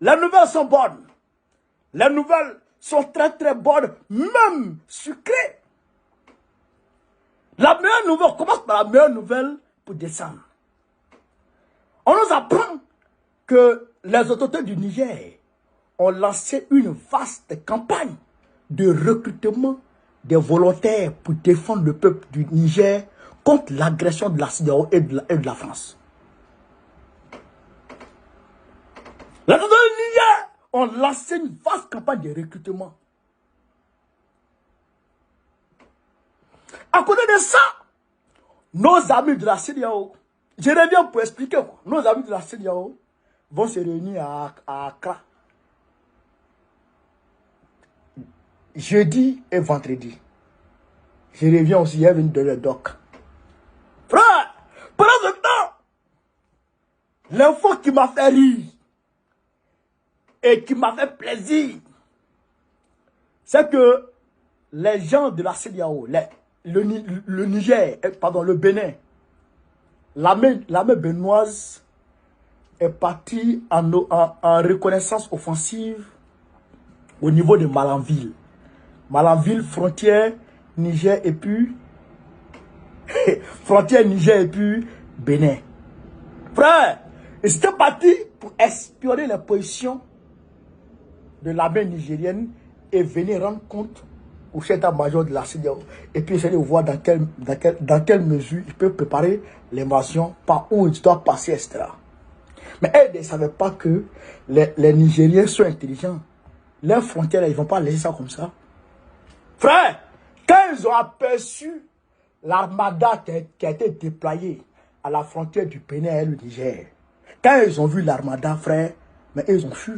Les nouvelles sont bonnes. Les nouvelles sont très très bonnes, même sucrées. La meilleure nouvelle, on commence par la meilleure nouvelle pour descendre. On nous apprend que les autorités du Niger ont lancé une vaste campagne de recrutement des volontaires pour défendre le peuple du Niger contre l'agression de la CEDEAO et de la France. Les autorités du Niger ont lancé une vaste campagne de recrutement. À côté de ça, nos amis de la CEDEAO, je reviens pour expliquer quoi. Nos amis de la CEDEAO vont se réunir à Accra jeudi et vendredi. Je reviens aussi, il y a une de le doc. Frère, pendant ce temps, l'info qui m'a fait rire et qui m'a fait plaisir, c'est que les gens de la CEDEAO, le Niger, pardon, le Bénin, l'armée béninoise est partie en reconnaissance offensive au niveau de Malanville. Malanville, frontière Niger et puis frontière Niger et puis Bénin. Frère, ils étaient partis pour espionner les positions de l'armée nigérienne et venir rendre compte au chef d'état-major de la CEDEAO et puis essayer de voir dans quelle mesure il peut préparer l'invasion, par où il doit passer, etc. Mais elles ne savaient pas que les Nigériens sont intelligents. Leurs frontières, ils ne vont pas laisser ça comme ça. Frère, quand ils ont aperçu l'armada qui a été déployée à la frontière du Bénin et le Niger, quand ils ont vu l'armada, frère, mais ils ont fui.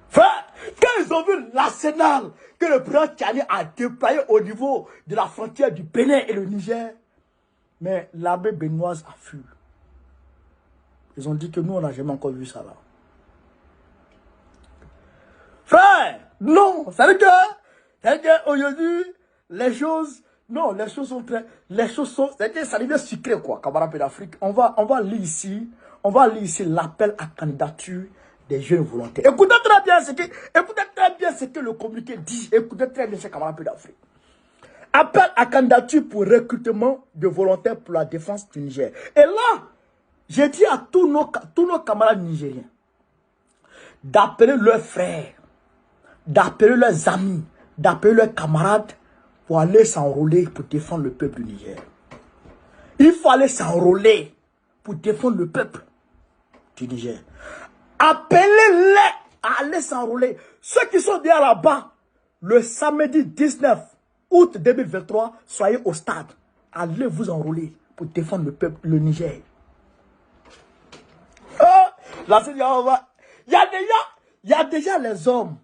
Frère, quand ils ont vu l'arsenal que le président Tchani a déployé au niveau de la frontière du Bénin et le Niger, mais l'armée béninoise a fui. Ils ont dit que nous, on n'a jamais encore vu ça là. Frère, non, ça veut dire qu'aujourd'hui, les choses sont, c'est-à-dire ça devient sucré quoi, camarades d'Afrique. On va lire ici l'appel à candidature des jeunes volontaires. Écoutez très bien ce que le communiqué dit. Écoutez très bien ce camarades d'Afrique. Appel à candidature pour recrutement de volontaires pour la défense du Niger. Et là, j'ai dit à tous nos camarades nigériens d'appeler leurs frères, d'appeler leurs amis, d'appeler leurs camarades pour aller s'enrôler pour défendre le peuple du Niger. Il faut aller s'enrôler pour défendre le peuple du Niger. Appelez-les à aller s'enrôler. Ceux qui sont déjà là-bas, le samedi 19 août 2023, soyez au stade. Allez vous enrôler pour défendre le peuple, le Niger. Là, il y a déjà les hommes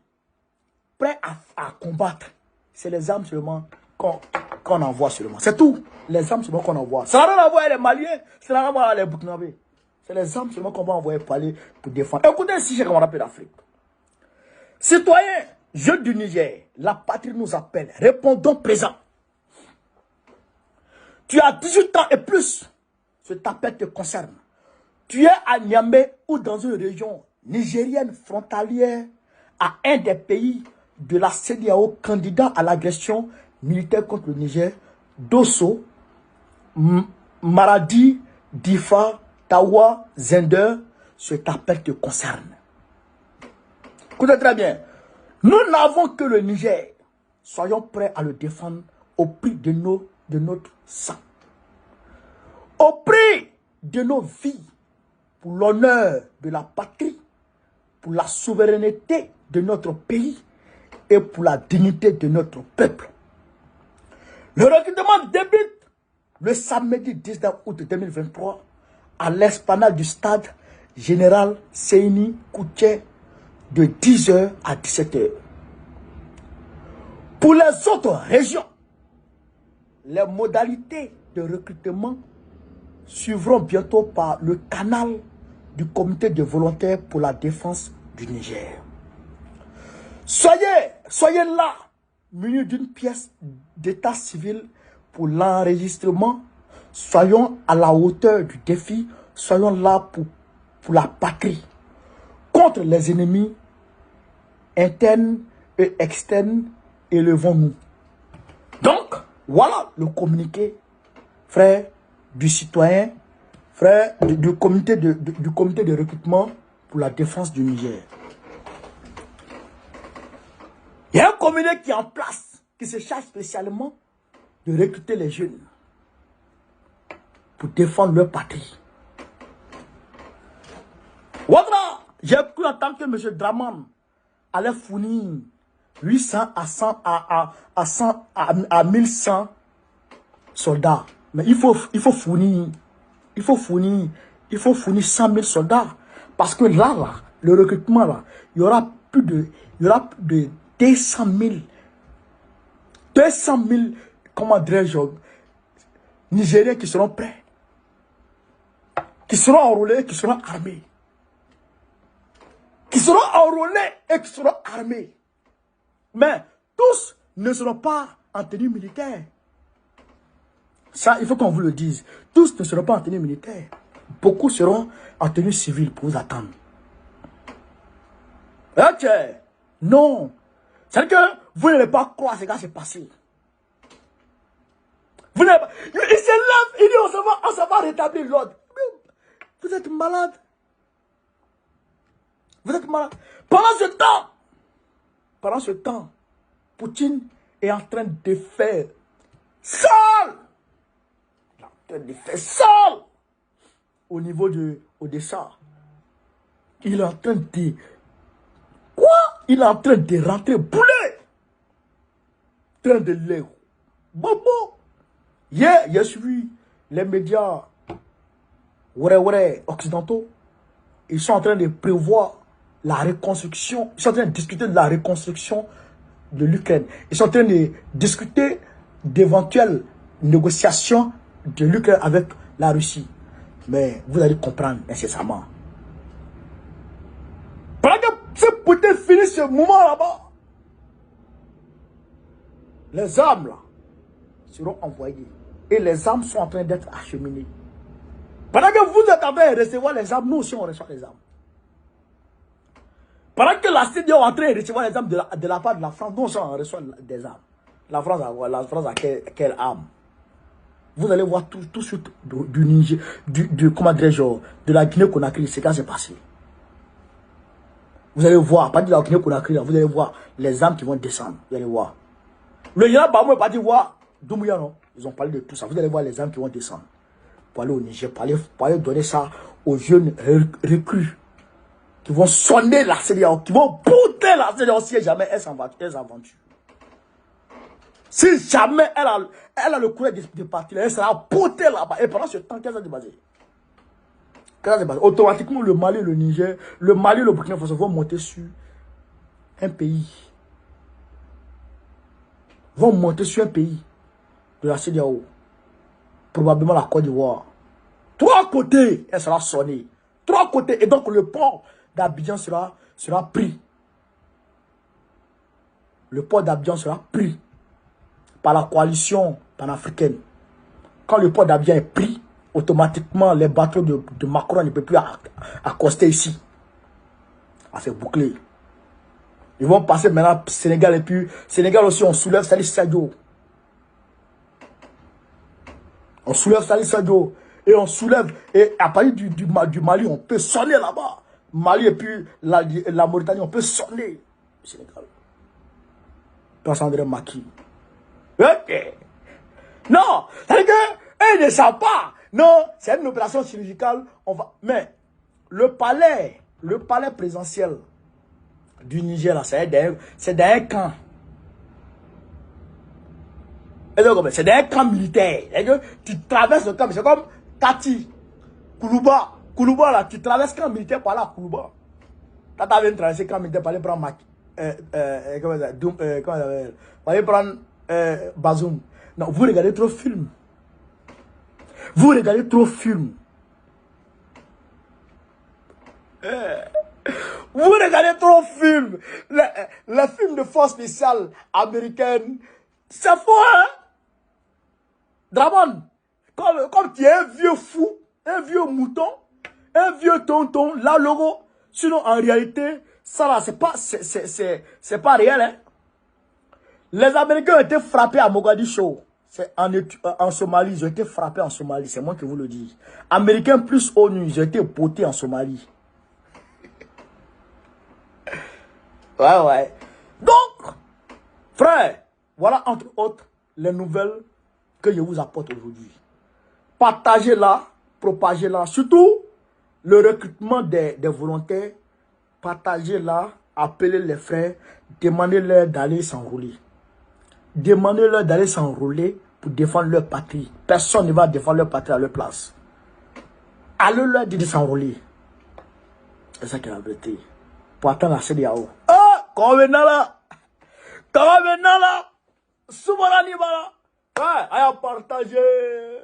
prêts à combattre. C'est les armes seulement qu'on envoie seulement. C'est tout. Les armes seulement qu'on envoie. Ça n'a rien à voir avec les Maliens. Ça n'a rien à voir avec les Burkinabés. C'est les armes seulement qu'on va envoyer pour aller pour défendre. Écoutez ici, j'ai comme on appelle l'Afrique. Citoyens, jeunes du Niger, la patrie nous appelle. Répondons présent. Tu as 18 ans et plus. Cet appel te concerne. Tu es à Niamey ou dans une région nigérienne frontalière à un des pays de la CEDEAO candidat à l'agression militaire contre le Niger, Dosso, Maradi, Difa, Tawa, Zender, cet appel te concerne. Écoutez très bien. Nous n'avons que le Niger. Soyons prêts à le défendre au prix de notre sang. Au prix de nos vies. Pour l'honneur de la patrie. Pour la souveraineté de notre pays. Et pour la dignité de notre peuple. Le recrutement débute le samedi 19 août 2023 à l'esplanade du stade général Seyni Kouché de 10h à 17h. Pour les autres régions, les modalités de recrutement suivront bientôt par le canal du comité de volontaires pour la défense du Niger. Soyez là, munis d'une pièce d'état civil pour l'enregistrement. Soyons à la hauteur du défi. Soyons là pour pour la patrie, contre les ennemis internes et externes, élevons-nous. Donc, voilà le communiqué, frère, du citoyen, frère, du comité de recrutement pour la défense du Niger. Il y a un comité qui est en place, qui se charge spécialement de recruter les jeunes pour défendre leur patrie. Voilà, j'ai cru entendre que M. Draman allait fournir 800 à 1100 soldats. Mais il faut fournir 100 000 soldats. Parce que là, le recrutement, là, il y aura plus de 200 000, comment dirais-je, Nigériens qui seront prêts, qui seront enrôlés, qui seront armés. Qui seront enrôlés et qui seront armés. Mais tous ne seront pas en tenue militaire. Ça, il faut qu'on vous le dise. Tous ne seront pas en tenue militaire. Beaucoup seront en tenue civile pour vous attendre. Ok. Non. C'est-à-dire que vous n'allez pas croire ce qui s'est passé. Vous n'allez pas... Il se lève, il dit on s'en va rétablir l'ordre. Vous êtes malade. Vous êtes malade. Pendant ce temps, Poutine est en train de faire seul. Il est en train de faire seul. Au niveau de Odessa. Il est en train de... Quoi? Il est en train de rentrer boulet. En train de les... Bobo. Hier, j'ai suivi les médias occidentaux. Ils sont en train de prévoir la reconstruction. Ils sont en train de discuter de la reconstruction de l'Ukraine. Ils sont en train de discuter d'éventuelles négociations de l'Ukraine avec la Russie. Mais vous allez comprendre nécessairement. Pendant que ce Poutine finit ce moment là-bas, les armes là seront envoyées. Et les armes sont en train d'être acheminées. Pendant que vous êtes en train de recevoir les armes, nous aussi on reçoit les armes. Pendant que la CDAO est en train de recevoir les armes de la part de la France, nous aussi on reçoit des armes. La France a quelle arme? Vous allez voir tout de suite du Niger, comment dirais-je, de la Guinée-Conakry, c'est quand c'est passé. Vous allez voir, à partir de la Guinée-Conakry, vous allez voir les armes qui vont descendre. Vous allez voir. Le Yana Bamou est parti voir Doumbouya, non? Ils ont parlé de tout ça. Vous allez voir les armes qui vont descendre. Pour aller au Niger, pour aller donner ça aux jeunes recrues qui vont sonner la CDAO, qui vont bouter la CDAO si jamais elle s'aventure. Si jamais elle a le courage de partir, elle sera boutée là-bas. Et pendant ce temps, qu'est-ce qui s'est passé? Automatiquement, le Mali, le Niger, le Mali, le Burkina Faso vont monter sur un pays. Vont monter sur un pays de la CDAO. Probablement la Côte d'Ivoire. 3 côtés, elle sera sonnée. 3 côtés. Et donc le port d'Abidjan sera pris. Le port d'Abidjan sera pris par la coalition panafricaine. Quand le port d'Abidjan est pris, automatiquement les bateaux de Macron ne peuvent plus accoster ici. C'est bouclé. Ils vont passer maintenant au Sénégal et puis Sénégal aussi on soulève Salih Sadio. On soulève Salih Sadio. Et on soulève, et à partir du Mali, on peut sonner là-bas. Mali et puis la Mauritanie, on peut sonner. Sénégal. Pense André Maki. Ok. Non, c'est-à-dire qu'ils ne savent pas. Non, c'est une opération chirurgicale. Mais le palais présidentiel du Niger, c'est dans un camp. C'est dans un camp militaire. Tu traverses le camp, c'est comme Tati, Koulouba là, tu traverses camp militaire par là, Koulouba. Tata vient traverser camp militaire pour aller prendre pour aller prendre Bazoum. Non, vous regardez trop de films. Vous regardez trop de films. Vous regardez trop de films. Les films de force spéciale américaine, c'est faux, hein? Draman. Comme tu es un vieux fou, un vieux mouton, Un vieux tonton, là, logo. Sinon, en réalité, ça là, c'est pas réel, hein. Les Américains ont été frappés à Mogadiscio. C'est en Somalie, ils ont été frappés en Somalie. C'est moi qui vous le dis. Américains plus ONU, ils ont été potés en Somalie. Ouais. Donc, frère, voilà entre autres les nouvelles que je vous apporte aujourd'hui. Partagez-la, propagez-la. Surtout, le recrutement des volontaires. Partagez-la, appelez les frères, demandez-leur d'aller s'enrôler. Demandez-leur d'aller s'enrôler pour défendre leur patrie. Personne ne va défendre leur patrie à leur place. Allez leur dire de s'enrôler. C'est ça qui est la vérité. Pour attendre la CEDEAO. Ah, quand on est là, souvent là, ouais, à partager.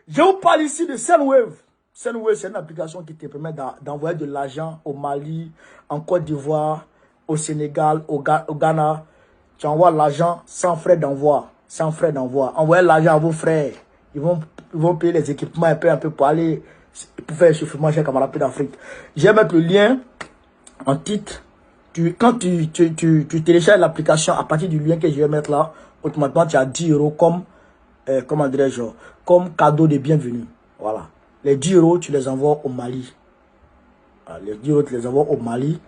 Je vous parle ici de Sendwave. Sendwave, c'est une application qui te permet d'envoyer de l'argent au Mali, en Côte d'Ivoire, au Sénégal, au Ghana. Tu envoies l'argent sans frais d'envoi. Sans frais d'envoi. Envoyez l'argent à vos frères. Ils vont payer les équipements un peu pour aller pour faire le chauffement chez Camarade d'Afrique. Je vais mettre le lien en titre. Quand tu télécharges l'application à partir du lien que je vais mettre là, automatiquement tu as 10 euros comme, comment dirais-je, comme cadeau de bienvenue. Voilà. Les 10 euros, tu les envoies au Mali. Voilà, les 10 euros, tu les envoies au Mali.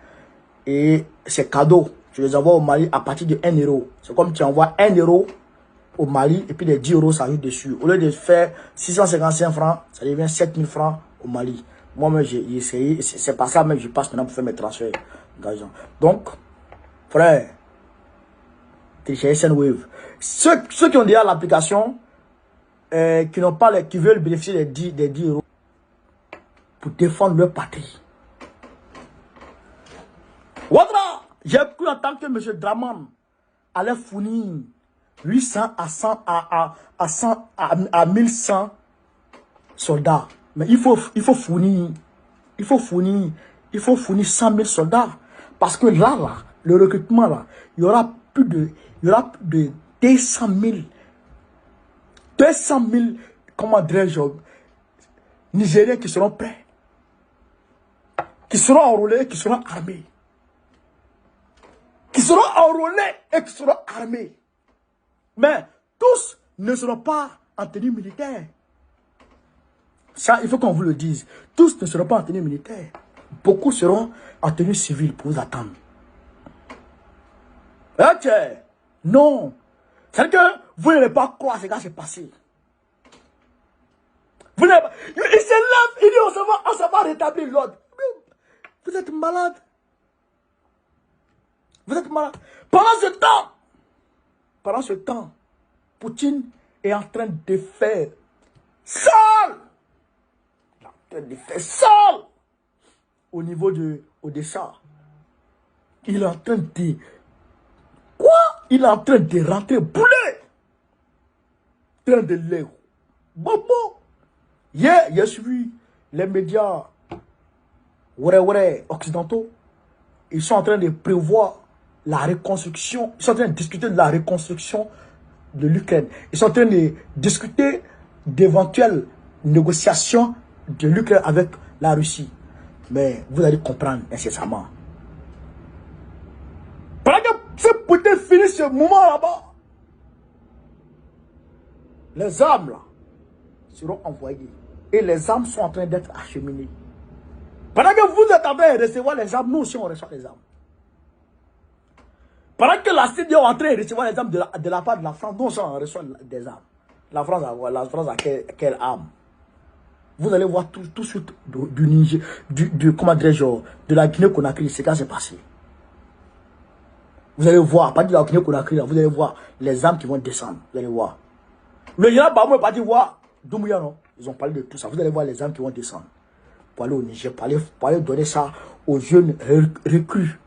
Et c'est cadeau. Tu les envoies au Mali à partir de 1 euro. C'est comme tu envoies 1 euro au Mali et puis les 10 euros s'ajoutent dessus. Au lieu de faire 655 francs, ça devient 7000 francs au Mali. Moi-même, j'ai essayé. C'est pas ça, même je passe maintenant pour faire mes transferts d'argent. Donc, frère, téléchargez Sendwave. Ceux qui ont déjà l'application, qui n'ont pas qui veulent bénéficier des 10 euros pour défendre leur patrie. Ouadra, j'ai cru entendre que M. Draman allait fournir 800 à 1100 soldats. Mais il faut fournir 100 000 soldats. Parce que là, le recrutement, là, il y aura plus de 200 000, comment dirais-je, Nigériens qui seront prêts, qui seront enrôlés, qui seront armés. Qui seront enrôlés et qui seront armés. Mais tous ne seront pas en tenue militaire. Ça, il faut qu'on vous le dise. Tous ne seront pas en tenue militaire. Beaucoup seront en tenue civile pour vous attendre. Ok. Non. C'est que vous n'allez pas croire ce qui s'est passé. Vous n'allez pas... Il se lève, il dit on se va rétablir l'ordre. Vous êtes malade. Vous êtes malade. Pendant ce temps, Poutine est en train de faire seul. Il est en train de faire seul. Au niveau de Odessa. Il est en train de... Quoi? Il est en train de rentrer boulet. En train de l'air. Bobo. Hier, j'ai suivi les médias occidentaux. Ils sont en train de prévoir la reconstruction. Ils sont en train de discuter de la reconstruction de l'Ukraine. Ils sont en train de discuter d'éventuelles négociations de l'Ukraine avec la Russie. Mais vous allez comprendre nécessairement. Pendant que ce putain finit ce moment là-bas, les armes là seront envoyées. Et les armes sont en train d'être acheminées. Pendant que vous êtes en train de recevoir les armes, nous aussi on reçoit les armes. Pendant que la CEDEAO est en train de recevoir les armes de la part de la France, nous aussi on reçoit des armes. La France a quelle arme? Vous allez voir tout de suite du Niger, comment dirais-je, de la Guinée-Conakry, c'est quand c'est passé. Vous allez voir, à partir de la Guinée-Conakry, vous allez voir les armes qui vont descendre. Vous allez voir. Le général Bamou est parti voir Doumbouya, non? Ils ont parlé de tout ça. Vous allez voir les armes qui vont descendre. Pour aller au Niger, pour aller donner ça aux jeunes recrues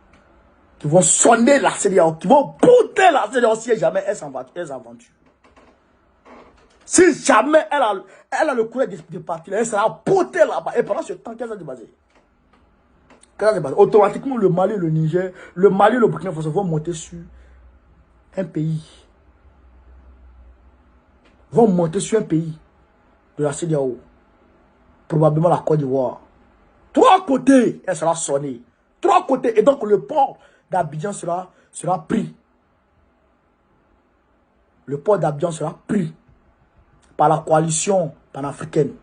qui vont sonner la CEDEAO, qui vont bouter la CEDEAO si jamais elles s'aventurent. Si jamais elle a le courage de partir, elle sera boutée là-bas. Et pendant ce temps, qu'est-ce qui s'est passé? Automatiquement, le Mali, le Niger, le Burkina Faso vont monter sur un pays. Vont monter sur un pays de la CEDEAO. probablement la Côte d'Ivoire. 3 côtés, elle sera sonnée. 3 côtés. Et donc le port d'Abidjan sera pris. Le port d'Abidjan sera pris par la coalition panafricaine.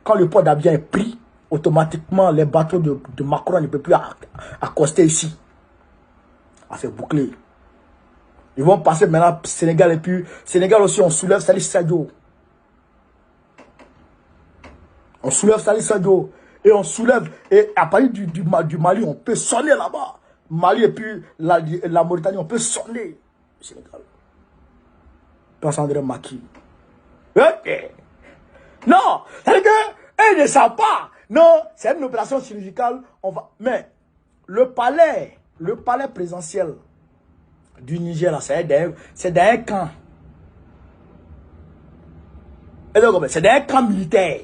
Quand le port d'Abidjan est pris, automatiquement, les bateaux de Macron ne peuvent plus accoster ici. Ah, c'est bouclé. Ils vont passer maintenant au Sénégal et puis Sénégal aussi, on soulève Salih Sadio. On soulève Salih Sadio. Et on soulève, et à partir du Mali, on peut sonner là-bas. Mali et puis la Mauritanie, on peut sonner. Sénégal. Pense André Maki. Okay. Non, c'est-à-dire qu'ils ne savent pas. Non, c'est une opération chirurgicale. Mais le palais présidentiel du Niger, c'est dans un camp. C'est dans un camp militaire.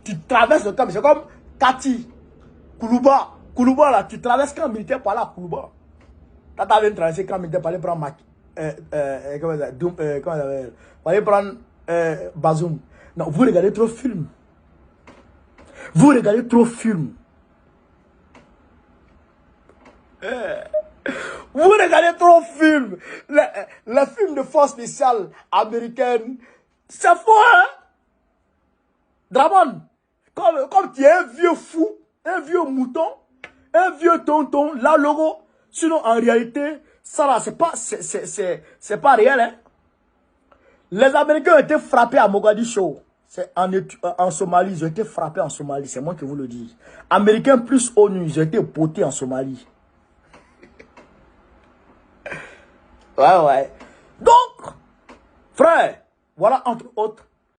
Tu traverses le camp, c'est comme Kati, Koulouba. Koulouba, là, tu traverses le camp militaire par là, Koulouba. Tu as traversé le camp militaire pour aller prendre pour aller prendre Bazoum. Non, vous regardez trop de films. Vous regardez trop de films. Vous regardez trop de films. Les films de force spéciale américaine, c'est faux, hein? Dramon, comme tu es un vieux fou, un vieux mouton, un vieux tonton, là, logo. Sinon, en réalité, ça là, c'est pas réel, hein? Les Américains ont été frappés à Mogadiscio. C'est en Somalie, ils ont été frappés en Somalie. C'est moi qui vous le dis. Américains plus ONU, ils ont été potés en Somalie. Ouais. Donc, frère, voilà entre autres